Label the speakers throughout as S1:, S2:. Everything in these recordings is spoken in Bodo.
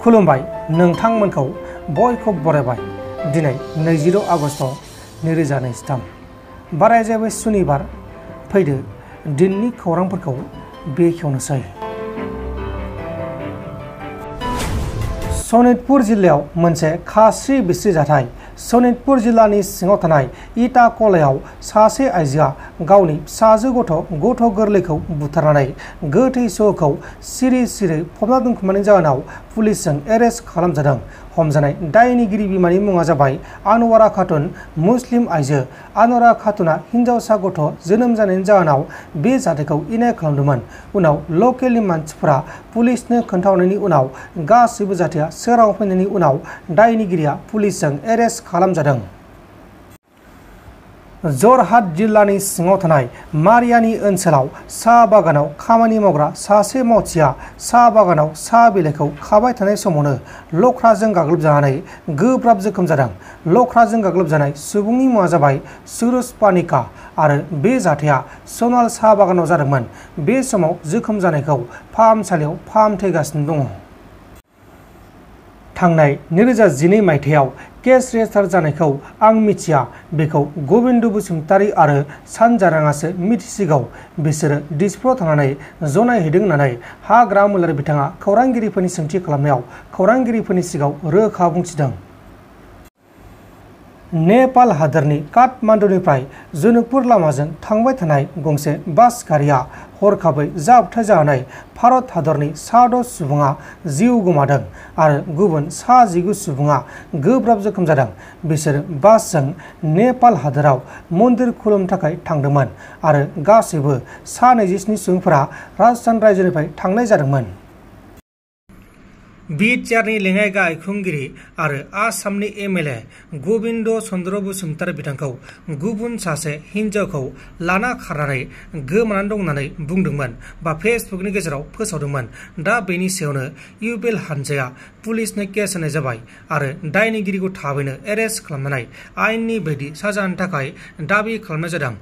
S1: खुलुमबाय नोंथांमोनखौ बयखौ बरायबाय दिनै 20 आगस्ट 2023 बाराय जाबाय सुनिबार फैदो दिननि खौरांफोरखौ बेखेवनोसै। सनितपुर जिल्लायाव मोनसे खास्रि बिस्रि जाथाय। सनितपुर जिल्लानि सिङाव थानाय इटा कलायाव सासे आइजोआ गावनि फिसाजो गथ' गोरलैखौ बुथारनानै गोथै सहखौ सिरि सिरि फबना दोनखुमानायनि जाहोनाव पुलिसजों एरेस्ट खालामजादों। हमजानाय दायनिगिरि बिमानि मुङा जाबाय आनवारा खातुन, मुस्लिम आइजो। आनवारा खातुना हिन्जावसा गथ' जोनोम जानायनि जाहोनाव बे जाथायखौ इनाय खालामदोंमोन। उनाव लकेलनि मानसिफोरा पुलिसनो खोन्थाहरनायनि उनाव गासैबो जाथाया सोराङाव फैनायनि उनाव दायनिगिरिया पुलिसजों एरेस्ट खालामजादों। जरहाट जिल्लानि सिङाव थानाय मारियानि ओनसोलाव साहा बागानाव खामानि मावग्रा सासे मावथिया साहा बागानाव साहा बिलाइखौ खाबाय थानाय समावनो लख्राजों गाग्लोबजानानै गोब्राब जोखोम जादों। लख्राजों गाग्लोबजानाय सुबुंनि मुङा जाबाय सुरुज पानिका आरो बे जाथाया सनाल साहा बागानाव जादोंमोन। बे समाव जोखोम जानायखौ फाहामसालियाव फाहामथायगासिनो दङ। थांनाय 2012 मायथाइयाव केस रेजिस्टार जानायखौ आं मिथिया, बेखौ गबिन्द बसुमतारी आरो सानजाराङासो मिथिसिगौ। बिसोरो दिसपुराव थांनानै जनायहैदों होननानै हाग्रा मुलारि बिथाङा खौरांगिरिफोरनि सोंथि खालामनायाव खौरांगिरिफोरनि सिगाङाव रोखा बुंथिदों। नेपाल हादोरनि काठमान्डुनिफ्राय जनकपुर लामाजों थांबाय थानाय गंसे बास गारिया हरखाबै जाब्रबथाय जानानै भारत हादरनि सा 6 सुबुङा जिउ गोमादों आरो गुबुन सा 19 सुबुङा गोब्राब जोखोम जादों। बिसोर बासजों नेपाल हादोराव मन्दिर खुलुमनो थाखाय थांदोंमोन आरो गासैबो सा 27 सुबुंफोरा राजस्थान रायजोनिफ्राय थांनाय जादोंमोन। बिटिआरनि लेङाइ गाहाय खुंगिरि आरो आसामनि एमएलए गबिन्द चन्द्र बसुमतारी बिथांखौ गुबुन सासे हिन्जावखौ लाना खारनानै गोमानानै दं होननानै बुंदोंमोन बा फेसबुकनि गेजेराव फोसावदोंमोन। दा बेनि सायावनो इउपिएल हानजाया पुलिसनो केस होनाय जाबाय आरो दायनिगिरिखौ थाबैनो एरेस्ट खालामनानै आयेननि बायदि साजा होनो थाखाय दाबि खालामनाय जादों।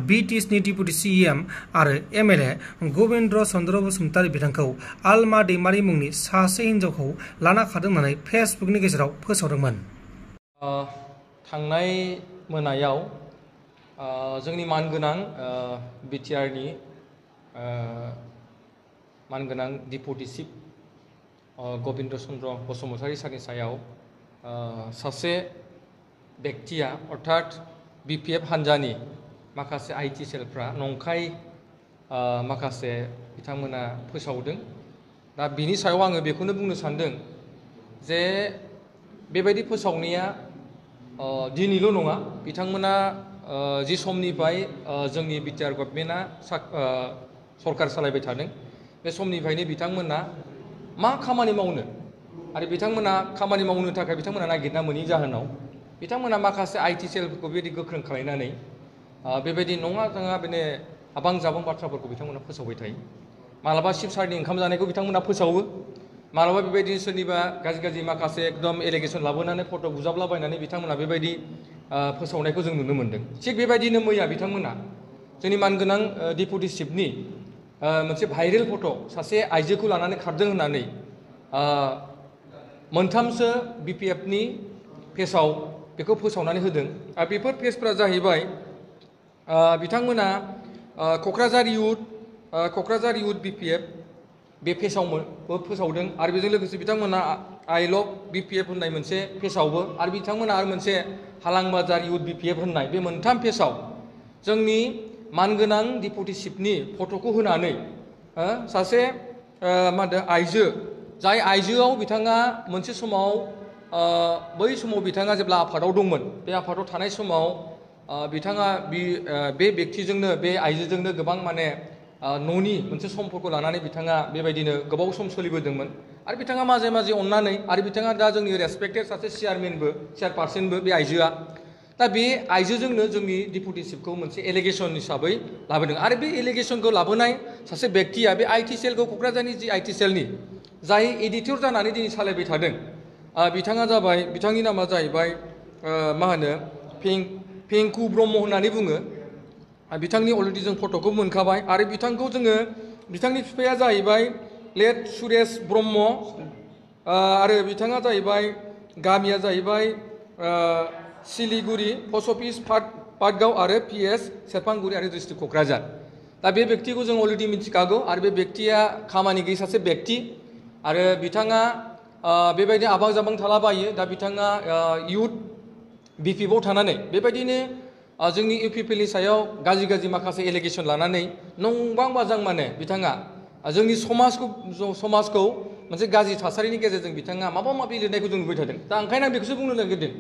S1: बिटिसिनि डिपुटि सिएम आरो एमएलए गबिन्द चन्द्र बसुमतारी बिथांखौ आलमा दैमारि मुंनि सासे हिन्जाव लाना खारदों होननानै फेसबुकनि गेजेराव फोसावदोंमोन।
S2: थांनाय मोनायाव जोंनि मानगोनां बिटिआरनि मानगोनां डिपुटि चिफ गबिन्द चन्द्र बसुमतारी सारनि सायाव सासे बेक्तिया अर्थात बिपिएफ हानजानि माखासे आइटि सेलफ्रा नंखाय माखासे बिथांमोना फोसावदों। दा बिनि सायाव आङो बेखौनो बुंनो सानदों जे बेबायदि फोसावनाया दिनैल' नङा, बिथांमोना जि समनिफ्राय जोंनि बिटिआर गभर्नमेन्टआ सरकार सालायबाय थादों बे समनिफ्रायनो बिथांमोना मा खामानि मावनो आरो बिथांमोना खामानि मावनो थाखाय बिथांमोना नागिरना मोनैनि जाहोनाव बिथांमोना माखासे आइटि सेलफोरखौ बेबायदि गोख्रों खालायनानै बेबायदि नङा जोंहा बेनो आबां जाबां बाथ्राफोरखौ बिथांमोना फोसावबाय थायो। मालाबा शिब सारनि ओंखाम जानायखौ बिथांमोना फोसावो, मालाबा बेबायदिनो सोरनिबा गाज्रि माखासे एकदम एलिगेसन लाबोनानै फट' बुजाबलाबायनानै बिथांमोना बेबायदि फोसावनायखौ जों नुनो मोन्दों। थिग बेबायदिनो मैया बिथांमोना जोंनि मानगोनां डिपुटि चिफनि मोनसे भाइरेल फट' सासे आइजोखौ लानानै खारदों होननानै मोनथामसो बिपिएफनि पेजआव बेखौ फोसावनानै होदों। आरो बेफोर पेजफ्रा जाहैबाय बिथांमोना क'क्राझार इउथ बिपिएफ बे पेजआवबो फोसावदों आरो बेजों लोगोसे बिथांमोना आइ लभ बिपिएफ होननाय मोनसे पेजआवबो आरो बिथांमोना आरो मोनसे हालांबाजार इउथ बिपिएफ होननाय बे मोनथाम पेजआव जोंनि मानगोनां डिपुटि चिफनि फट'खौ होनानै सासे मा होनो आइजो, जाय आइजोआव बिथाङा मोनसे समाव बै समाव बिथाङा जेब्ला आफादाव दंमोन बे आफादाव थानाय समाव बिथाङा बे बेक्तिजोंनो बे आइजोजोंनो गोबां माने न'नि मोनसे सम्पदखौ लानानै बिथाङा बेबायदिनो गोबाव सम सोलिबोदोंमोन आरो बिथाङा माजे माजे अननानै आरो बिथाङा दा जोंनि रेसपेक्टेड सासे चेयारपार्सनबो बे आइजोआ। दा बे आइजोजोंनो जोंनि डिपुटि चिफखौ मोनसे एलिगेसन हिसाबै लाबोदों आरो बे एलिगेसनखौ लाबोनाय सासे बेक्तिया बे आइटि सेलखौ क'क्राझारनि जि आइटि सेलनि जाय एडिटर जानानै दिनै सालायबाय थादों बिथाङा जाबाय, बिथांनि नामा जाहैबाय मा होनो पेंकु ब्रह्म होननानै बुङो। बिथांनि अलरेडि जों फट'खौ मोनखाबाय आरो बिथांखौ जोङो बिथांनि बिफाया जाहैबाय लेट सुरेश ब्रह्म आरो बिथाङा जाहैबाय गामिया जाहैबाय सिलिगुरि पस्ट अफिस पाटगाव आरो PS सेरफांगुरि आरो डिस्ट्रिक्ट क'क्राझार दा बे व्यक्तिखौ जों अलरेडि मिथिखागौ आरो बे व्यक्तिया खामानि गैयै सासे व्यक्ति आरो बिथाङा बेबायदि आबां जाबां थालाबायो दा बिथाङा इउथ BPFआव थानानै बेबायदिनो जोंनि UPPनि सायाव गाज्रि माखासे एलिगेसन लानानै नंबां बाजां माने बिथाङा जोंनि समाजखौ मोनसे गाज्रि थासारिनि गेजेरजों बिथाङा माबा माबि लिरनायखौ जों नुबाय थादों दा ओंखायनो आं बेखौसो बुंनो नागिरदों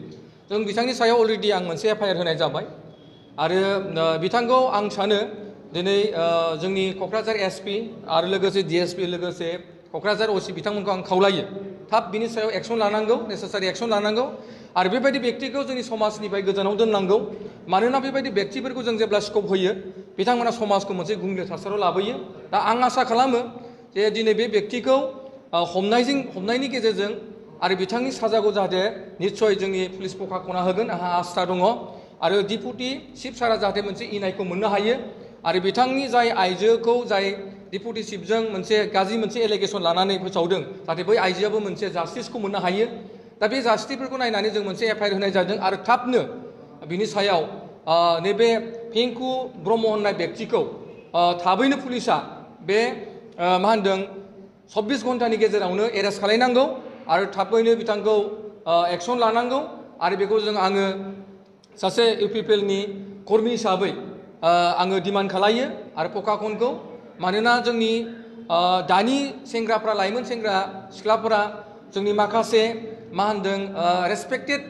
S2: जों बिथांनि सायाव अलरेडि आं मोनसे FIR होनाय जाबाय आरो बिथांखौ आं सानो दिनै जोंनि क'क्राझार SP आरो लोगोसे DSP लोगोसे क'क्राझार OC बिथांमोनखौ आं खावलायो थाब बिनि सायाव एक्सन लानांगौ नेसेसारि एक्सन लानांगौ आरो बेबायदि व्यक्तिखौ जोंनि समाजनिफ्राय गोजानाव दोननांगौ मानोना बेबायदि व्यक्तिफोरखौ जों जेब्ला स्कप होयो बिथांमोना समाजखौ मोनसे गुबुंले थासारियाव लाबोयो दा आं आसा खालामो जे दिनै बे व्यक्तिखौ हमनायनि गेजेरजों आरो बिथांनि साजाखौ जाहाथे निस्सय जोंनि पुलिस प्रशासना होगोन आंहा आसा दङ आरो डिपुटि चिफ सारा जाहाथे मोनसे इनायखौ मोननो हायो आरो बिथांनि जाय आइजोखौ जाय डिपुटि चिफजों मोनसे गाज्रि मोनसे एलिगेसन लानानै फोसावदों जाहाथे बै आइजोआबो मोनसे जास्टिसखौ मोननो हायो दा बे जास्टिसफोरखौ नायनानै जों मोनसे FIR होनाय जादों आरो थाबनो बिनि सायाव नैबे पिंकु ब्रह्म होननाय व्यक्तिखौ थाबैनो पुलिसा बे मा होनदों 24 घन्टानि गेजेरावनो एरेस्ट खालामनांगौ आरो थाबैनो बिथांखौ एक्सन लानांगौ आरो बेखौ आङो सासे UPPनि कर्मी हिसाबै आङो डिमान्ड खालायो आरो प्रशासनखौ मानोना जोंनि दानि सेंग्राफ्रा लाइमोन सेंग्रा सिख्लाफोरा जोंनि माखासे मा होनदों रेसपेक्टेड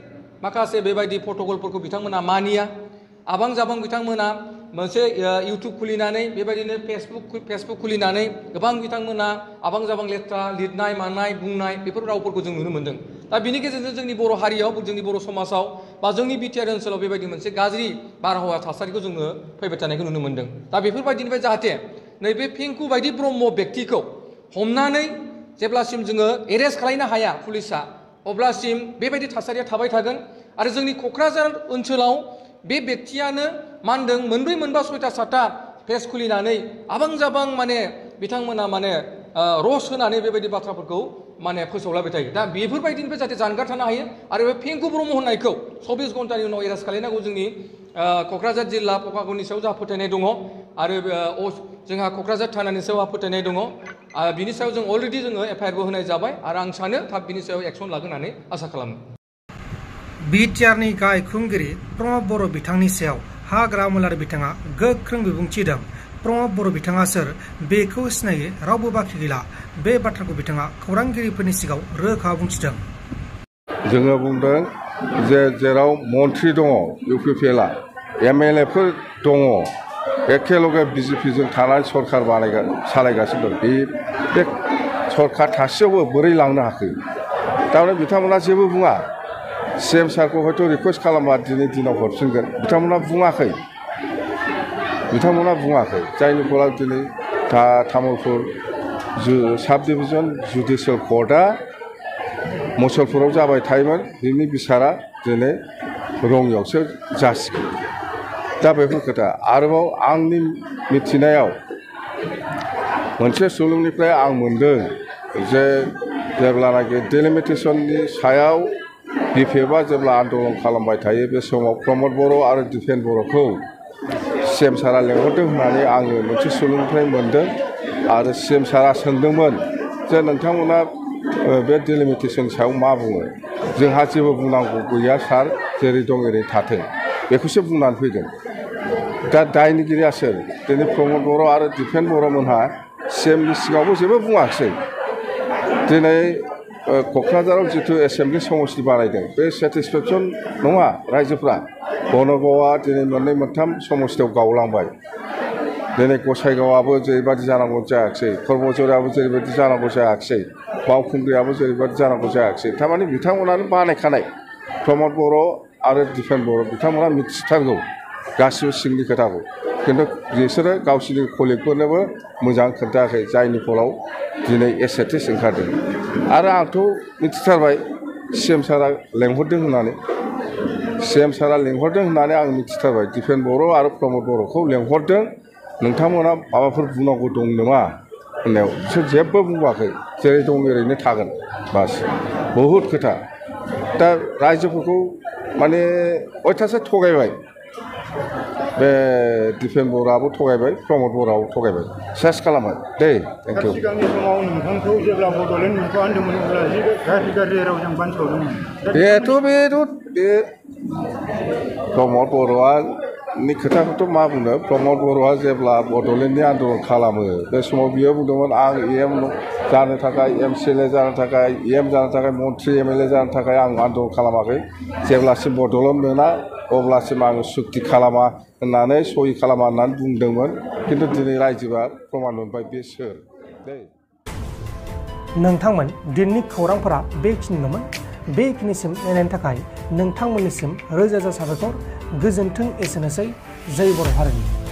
S2: माखासे बेबायदि प्रट'कलफोरखौ बिथांमोना मानिया आबां जाबां बिथांमोना मोनसे इउटुब खुलिनानै बेबायदिनो फेसबुक खुलिनानै गोबां बिथांमोना आबां जाबां लेथ्रा लिरनाय मानाय बुंनाय बेफोर रावफोरखौ जों नुनो मोन्दों दा बिनि गेजेरजों जोंनि बर' हारियाव जोंनि बर' समाजाव बा जोंनि BTR ओनसोलाव बेबायदि मोनसे गाज्रि बारहावा थासारिखौ जोङो फैबाय थानायखौ नुनो मोन्दों दा बेफोरबायदिनिफ्राय जाहाथे नैबे पिंकु बायदि ब्रह्म व्यक्तिखौ हमनानै जेब्लासिम जोङो एरेस्ट खालामनो हाया पुलिसा अब्लासिम बेबायदि थासारिया थाबाय थागोन आरो जोंनि क'क्राझार ओनसोलाव बे व्यक्तियानो मा होनदों मोनब्रै मोनबा सयथा सातथा पेज खुलिनानै आबां जाबां माने बिथांमोना माने रस होनानै बेबायदि बाथ्राफोरखौ माने फोसावलाबाय थायो दा बेफोरबायदिनिफ्राय जाहाथे जानगार थानो हायो आरो बे पिंकु ब्रह्म होननायखौ 24 घन्टानि उनाव एरेस्ट खालामनांगौ जोंनि क'क्राझार जिल्ला प्रशासननि सायाव जोंहा फोथायनाय दङ आरो जोंहा क'क्राझार थानानि सायाव फोथायनाय दङ बिनि सायाव जों अलरेडि जोङो FIRबो होनाय जाबाय आरो आं सानो थाब बिनि सायाव एक्सन लागोन होननानै आसा खालामो
S1: BTRनि गाहाय खुंगिरि प्रमद बर' बिथांनि सायाव हाग्रा मुलारि बिथाङा गोख्रों बिबुंथि होदों प्रमद बर' बिथाङा सोर बेखौ सिनायै रावबो बाखि गैला बे बाथ्राखौ बिथाङा खौरांगिरिफोरनि सिगाङाव रोखा बुंथिदों
S3: जोङो बुंदों जे जेराव मन्त्रि दङ UPPLआ MLAफोर दङ एखेलगे BJPजों थानानै सरकार सालायगासिनो दं बे सरकार थासेयावबो बोरै लांनो हाखो थारमाने बिथांमोना जेबो बुङा CM सारखौ हयथ' रिकुवेस्ट खालामबा दिनै दिनाव हरफिनगोन बिथांमोना बुङाखै जायनि फलाव दिनै तामुलपुर साब डिभिजन जुडिसियेल कर्टआ मुसलपुराव जाबाय थायोमोन बिनि बिसारा दिनै रङियावसो जासिगोन दा बेफोर खोथा आरोबाव आंनि मिथिनायाव मोनसे सुलुंनिफ्राय आं मोनदों जे जेब्लानाखि डिलिमिटेसननि सायाव BPFआ जेब्ला आन्दलन खालामबाय थायो बे समाव प्रमद बर' आरो दिपेन बर'खौ CM सारा लेंहरदों होननानै आङो मोनसे सुलुंनिफ्राय मोनदों आरो CM सारा सोंदोंमोन जे नोंथांमोना बे डिलिमिटेसननि सायाव मा बुङो जोंहा जेबो बुंनांगौ गैया सार जेरै दं ओरै थाथों बेखौसो बुंनानै फैदों दा दायनिगिरिया सोर दिनै प्रमद बर' आरो दिपेन बर'मोनहा CMनि सिगाङावबो जेबो बुङाखिसै दिनै क'क्राझाराव जिथु एसेम्बलि समस्ति बानायदों बे सेटिसफेक्सन नङा रायजोफ्रा बनगावआ दिनै मोननै मोनथाम समस्तियाव गावलांबाय दिनै गसाइगावआबो जेरैबायदि जानांगौ जायाखिसै खरबजराबो जेरैबायदि जानांगौ जायाखिसै बावखुंग्रियाबो जेरैबायदि जानांगौ जायाखिसै थारमाने बिथांमोनानो बानायखानाय प्रमद बर' आरो दिपेन बर' बिथांमोना मिथिथारगौ गासिबो सिंनि खोथाखौ खिन्थु बिसोरो गावसोरनि कलिगफोरनोबो मोजां खोन्थायाखै जायनि फलाव दिनै एसेटिस ओंखारदों आरो आंथ' मिथिथारबाय CM सारा लेंहरदों होननानै आं मिथिथारबाय दिपेन बर' आरो प्रमद बर'खौ लेंहरदों नोंथांमोना माबाफोर बुंनांगौ दं नामा होननायाव बिसोर जेबो बुङाखै जेरै दं ओरैनो थागोन बास बहुद खोथा दा रायजोफोरखौ माने अयथासार थगायबाय बे दिपेन बर'आबो थगायबाय प्रमद बर'आबो थगायबाय सेस खालामबाय दे थेंक इउ
S4: सिगांनि समाव नोंथांखौ जेब्ला बड'लेण्ड मुंखौ होनदोंमोन अब्ला गाज्रि गाज्रि रावजों बानसावदोंमोन
S3: बे प्रमद बर'आनि खोथाखौथ' मा बुंनो प्रमद बर'आ जेब्ला बड'लेण्डनि आन्दलन खालामो बे समाव बियो बुंदोंमोन आं एम जानो थाखाय MCLA जानो थाखाय EM जानो थाखाय मन्त्रि MLA जानो थाखाय आं आन्दलन खालामाखै जेब्लासिम बड'लेण्ड मोना अब्लासिम आं सुक्ति खालामा होननानै सहि खालामा होननानै बुंदोंमोन खिन्थु दिनै रायजोआ प्रमान मोनबाय बे सोर दे
S1: नोंथांमोन दिननि खौरांफोरा बेखिनिल'मोन बेखिनिसिम नायनायनि थाखाय नोंथांमोननिसिम रोजा रोजा साबायखर गोजोन्थों एसेनोसै जय बर' हारिनि